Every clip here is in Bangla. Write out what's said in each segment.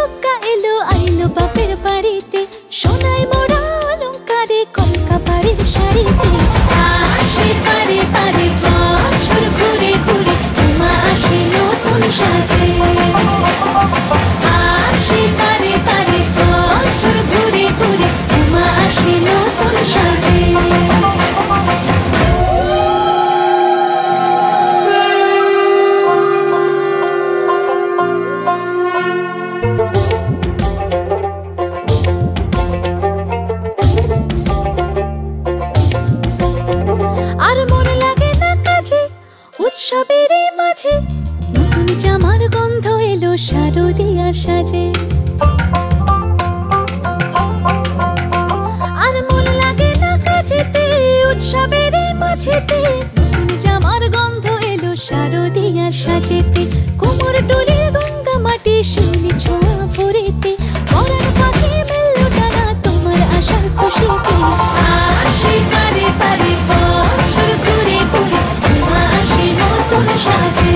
প্রজ্ঞা এলো আইলো বাপের বাড়িতে, সোনায় মোড়া অলংকারে কলকা বাড়ির শাড়িতে। আসে পারে পারে বছর ঘুরে ঘুরে, উমা আসে নতুন সাজে। আসে পারে পারে বছর ঘুরে ঘুরে, উমা আসে নতুন সাজে। আর মন লাগে না কাজে উৎসবের মাঝে, নতুন জামার গন্ধ এলো শারদিয়ার সাজে। আর মন লাগে না কাজেতে উৎসবের মাঝেতে, নতুন জামার গন্ধ এলো শারদিয়ার সাজেতে। কোমর ডোলে গঙ্গা মাটি শিউলি ছোঁয়া ভরেতে, পরাণ পাখি মেললো ডানা তোমার আশার খুশিতে। আসে পারে পারে বছর ঘুরে ঘুরে, উমা আসে নতুন সাজে।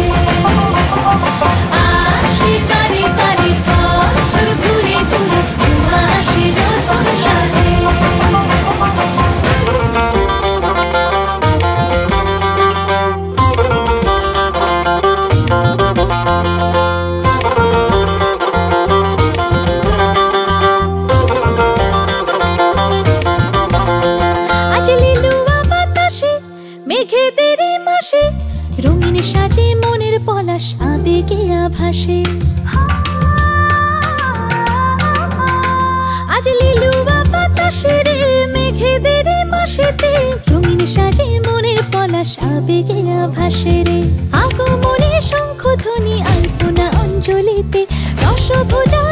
আসে পারে পারে বছর ঘুরে ঘুরে, উমা আসে নতুন সাজে। আজ লিলুয়া বাতাসে মেঘেদের মাসে, রঙিন সাজে মনের পলাশ আবেগে আভাসে। আজ লিলুয়া বাতাসে রে মেঘেদের মাসেতে, রঙিন সাজে মনের পলাশ আবেগে আভাসে রে। আগমনে শঙ্খ ধ্বনি আলপনা অঞ্জলিতে, দশভুজা